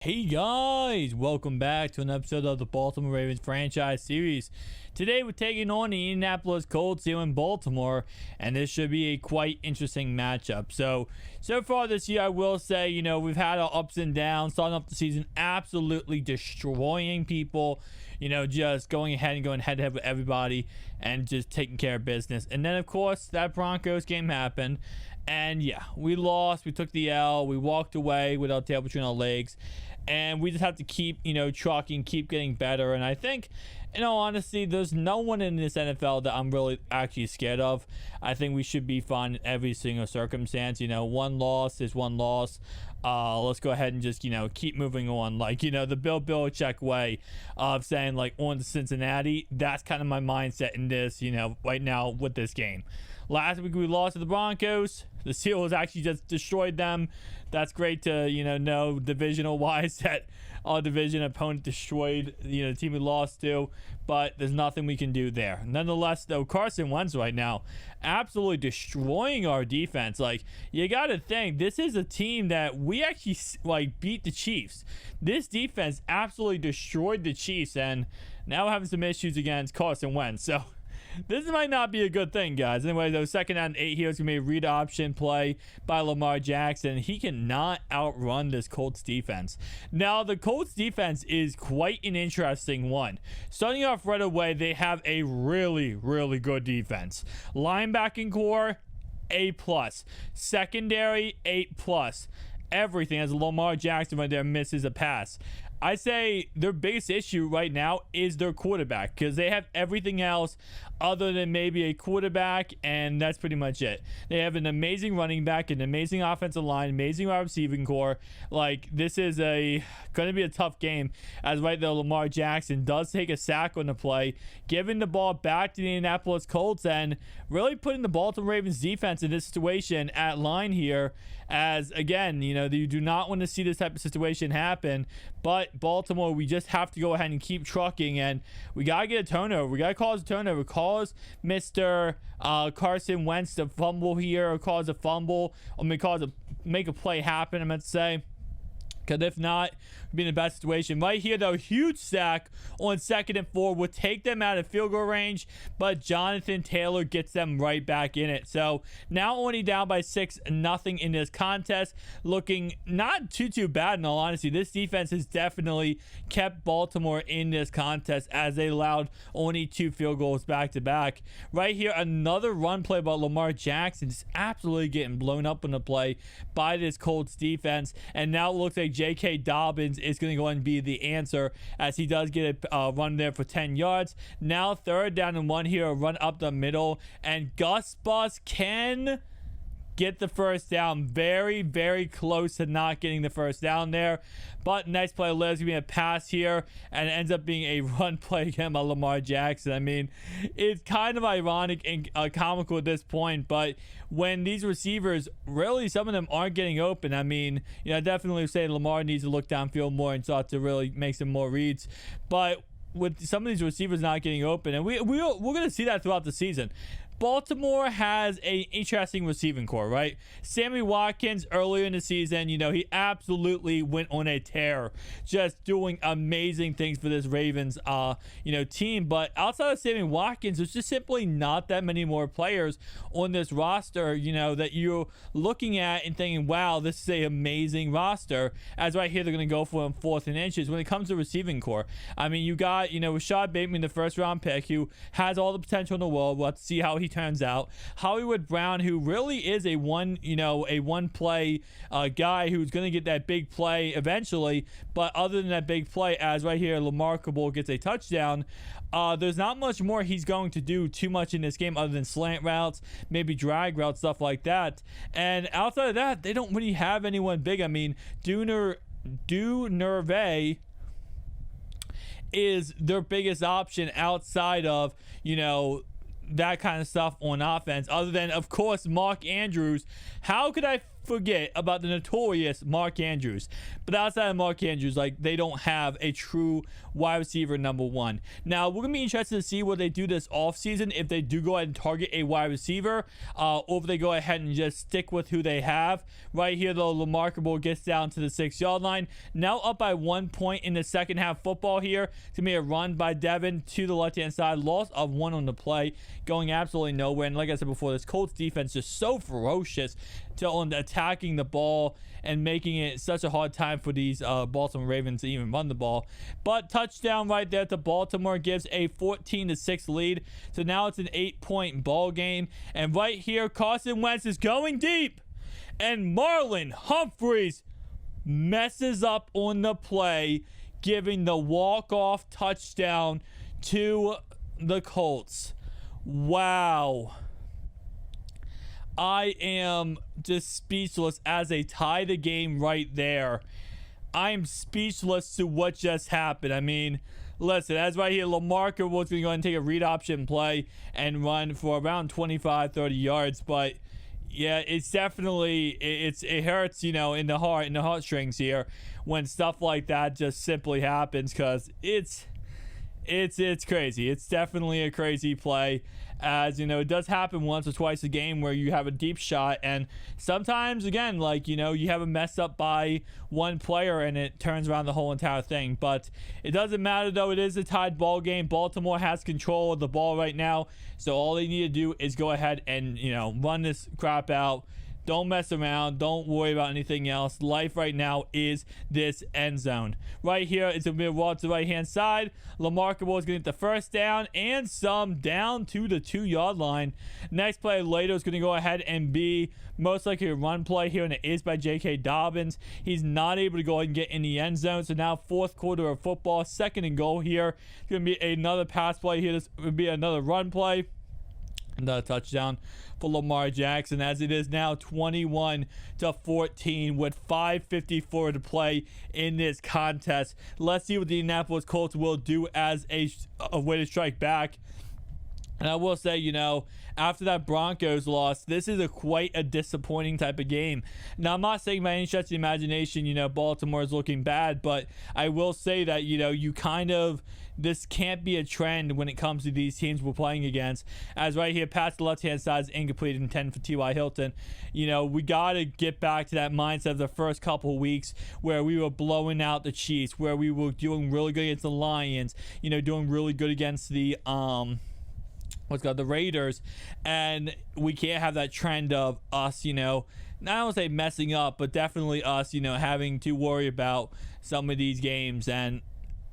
Hey guys, welcome back to an episode of the Baltimore Ravens franchise series. Today we're taking on the Indianapolis Colts here in Baltimore, and this should be a quite interesting matchup. So far this year, I will say, we've had our ups and downs, starting up the season absolutely destroying people, just going ahead and going head to head with everybody and just taking care of business. And then, of course, that Broncos game happened, and yeah, we lost, we took the L, we walked away with our tail between our legs. And we just have to keep, trucking, keep getting better. And I think, in all honesty, there's no one in this NFL that I'm really actually scared of. I think we should be fine in every single circumstance. One loss is one loss. Let's go ahead and just, keep moving on. Like, the Bill Belichick way of saying, like, on to Cincinnati. That's kind of my mindset in this, right now with this game. Last week we lost to the Broncos. The Seals actually just destroyed them. That's great to, know divisional-wise that our division opponent destroyed, the team we lost to. But there's nothing we can do there. Nonetheless, though, Carson Wentz right now absolutely destroying our defense. Like, you got to think, this is a team that we actually, beat the Chiefs. This defense absolutely destroyed the Chiefs, and now we're having some issues against Carson Wentz. So this might not be a good thing, guys. Anyway, though, 2nd and 8 here is going to be a read option play by Lamar Jackson. He cannot outrun this Colts defense. Now, the Colts defense is quite an interesting one. Starting off right away, they have a really, really good defense. Linebacking core, A+. Secondary, A+. Everything as Lamar Jackson right there misses a pass. I say their biggest issue right now is their quarterback, because they have everything else other than maybe a quarterback, and that's pretty much it. They have an amazing running back, an amazing offensive line, amazing wide receiving core. Like, this is going to be a tough game, as right there Lamar Jackson does take a sack on the play, giving the ball back to the Indianapolis Colts and really putting the Baltimore Ravens defense in this situation at line here, as again, you do not want to see this type of situation happen. But Baltimore, we just have to go ahead and keep trucking, and we got to get a turnover. We got to cause a turnover. Cause Mr. Carson Wentz to fumble here, or cause a fumble, or make a play happen, I meant to say. Because if not, we'd be in a bad situation. Right here, though, huge sack on 2nd and 4 would take them out of field goal range, but Jonathan Taylor gets them right back in it. So now only down by 6-0 in this contest. Looking not too bad, in all honesty. This defense has definitely kept Baltimore in this contest, as they allowed only 2 field goals back to back. Right here, another run play by Lamar Jackson, just absolutely getting blown up on the play by this Colts defense. And now it looks like J.K. Dobbins is going to go and be the answer, as he does get a run there for 10 yards. Now 3rd down and 1 here, a run up the middle, and Gus Bus can get the first down. Very, very close to not getting the first down there. But next play, there's going to be a pass here, and it ends up being a run play again by Lamar Jackson. I mean, it's kind of ironic and comical at this point, but when these receivers, really, some of them aren't getting open, I mean, I definitely say Lamar needs to look downfield more and start to really make some more reads. But with some of these receivers not getting open, and we're going to see that throughout the season. Baltimore has an interesting receiving core, right? Sammy Watkins, earlier in the season, he absolutely went on a tear, just doing amazing things for this Ravens, team. But outside of Sammy Watkins, there's just simply not that many more players on this roster, that you're looking at and thinking, wow, this is an amazing roster. As right here, they're going to go for him 4th and inches. When it comes to receiving core, I mean, you got, Rashad Bateman, the 1st-round pick, who has all the potential in the world. We'll have to see how he turns out. Hollywood Brown, who really is a one play guy who's going to get that big play eventually, but other than that big play, as right here, Lamarckable gets a touchdown, there's not much more he's going to do too much in this game other than slant routes, maybe drag routes, stuff like that. And outside of that, they don't really have anyone big. I mean, Duvernay is their biggest option outside of, that kind of stuff on offense, other than, of course, Mark Andrews. How could I forget about the notorious Mark Andrews. But outside of Mark Andrews, like, they don't have a true wide receiver number one. Now, we're going to be interested to see what they do this offseason, if they do go ahead and target a wide receiver, or if they go ahead and just stick with who they have. Right here, though, Lamarckable gets down to the 6-yard line. Now up by 1 point in the second half football here. It's going to be a run by Devin to the left-hand side. Loss of 1 on the play, going absolutely nowhere. And like I said before, this Colts defense is so ferocious on attacking the ball and making it such a hard time for these Baltimore Ravens to even run the ball. But touchdown right there to Baltimore gives a 14-6 lead. So now it's an 8-point ball game. And right here, Carson Wentz is going deep, and Marlon Humphreys messes up on the play, giving the walk-off touchdown to the Colts. Wow. I am just speechless as they tie the game right there. I am speechless to what just happened. I mean, listen, as right here, Lamarckable was going to go and take a read option play and run for around 25-30 yards. But yeah, it's definitely, it hurts, you know, in the heartstrings here when stuff like that just simply happens, because it's crazy. It's definitely a crazy play. As you know, it does happen once or twice a game where you have a deep shot, and sometimes, again, like, you know, you have a mess up by one player and it turns around the whole entire thing. But it doesn't matter, though. It is a tied ball game. Baltimore has control of the ball right now, so all they need to do is go ahead and, you know, run this crap out. Don't mess around. Don't worry about anything else. Life right now is this end zone. Right here, it's a bit raw to the right-hand side. Lamarckable is going to get the first down and some down to the 2-yard line. Next play later is going to go ahead and be most likely a run play here, and it is by J.K. Dobbins. He's not able to go ahead and get in the end zone. So now fourth quarter of football, 2nd and goal here. It's going to be another pass play here. This would be another run play. Another touchdown for Lamar Jackson, as it is now 21-14 with 5:54 to play in this contest. Let's see what the Indianapolis Colts will do as a way to strike back. And I will say, you know, after that Broncos loss, this is quite a disappointing type of game. Now, I'm not saying by any stretch of the imagination, you know, Baltimore is looking bad, but I will say that, you know, this can't be a trend when it comes to these teams we're playing against. As right here, past the left-hand side is incomplete, intended for T.Y. Hilton. You know, we got to get back to that mindset of the first couple of weeks where we were blowing out the Chiefs, where we were doing really good against the Lions, you know, doing really good against the the Raiders. And we can't have that trend of us, you know, not only say messing up, but definitely us, you know, having to worry about some of these games. And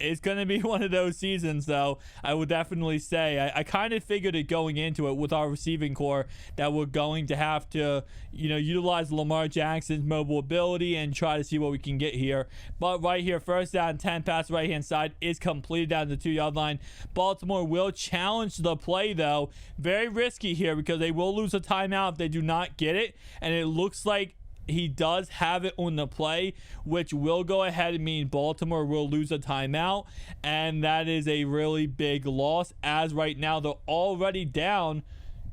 it's going to be one of those seasons, though. I would definitely say I kind of figured it going into it with our receiving core that we're going to have to, you know, utilize Lamar Jackson's mobile ability and try to see what we can get here. But right here, first down, 10 pass right-hand side is completed down to the 2-yard line. Baltimore will challenge the play, though. Very risky here because they will lose a timeout if they do not get it. And it looks like he does have it on the play, which will go ahead and mean Baltimore will lose a timeout, and that is a really big loss, as right now they're already down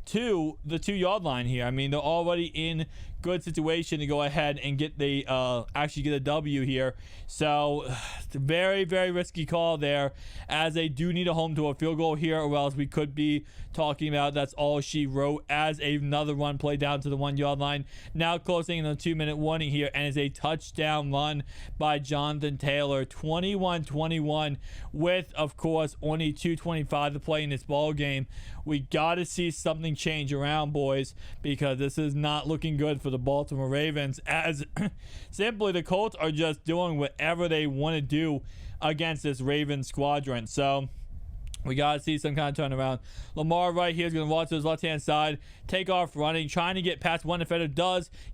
to the 2-yard line here. I mean, they're already in good situation to go ahead and get the actually get a W here. So very, very risky call there, as they do need a home to a field goal here, or else we could be talking about that's all she wrote, as another run play down to the 1-yard line. Now closing in the 2-minute warning here, and is a touchdown run by Jonathan Taylor. 21-21 with, of course, only 2:25 to play in this ball game. We got to see something change around, boys, because this is not looking good for the Baltimore Ravens, as simply the Colts are just doing whatever they want to do against this Ravens squadron. So we got to see some kind of turnaround. Lamar right here is going to walk to his left-hand side, take off running, trying to get past one defender.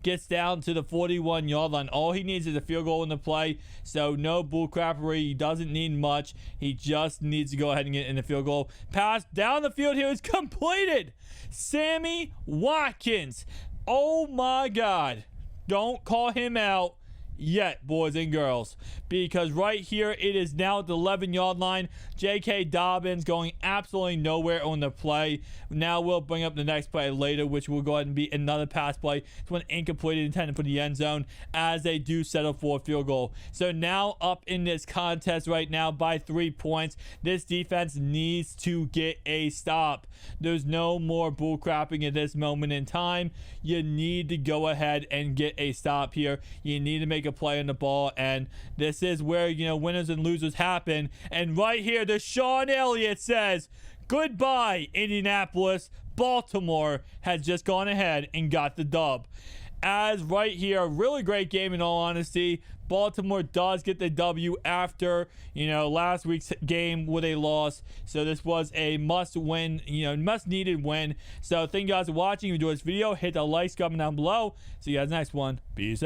Gets down to the 41-yard line. All he needs is a field goal in the play, so no bullcrappery. He doesn't need much. He just needs to go ahead and get in the field goal. Pass down the field here is completed. Sammy Watkins. Oh, my God. Don't call him out. yet, boys and girls, because right here it is now at the 11-yard line. J.K. Dobbins going absolutely nowhere on the play. Now we'll bring up the next play later, which will go ahead and be another pass play. It's one incomplete, intended for the end zone, as they do settle for a field goal. So now up in this contest right now by 3 points. This defense needs to get a stop. There's no more bullcrapping at this moment in time. You need to go ahead and get a stop here. You need to make a play on the ball, and this is where, winners and losers happen. And right here, the Sean Elliott says, goodbye, Indianapolis. Baltimore has just gone ahead and got the dub. As right here, a really great game in all honesty. Baltimore does get the W after, last week's game with a loss. So this was a must-win, much-needed win. So thank you guys for watching. If you enjoyed this video, hit the like, comment down below. See you guys next one. Peace out.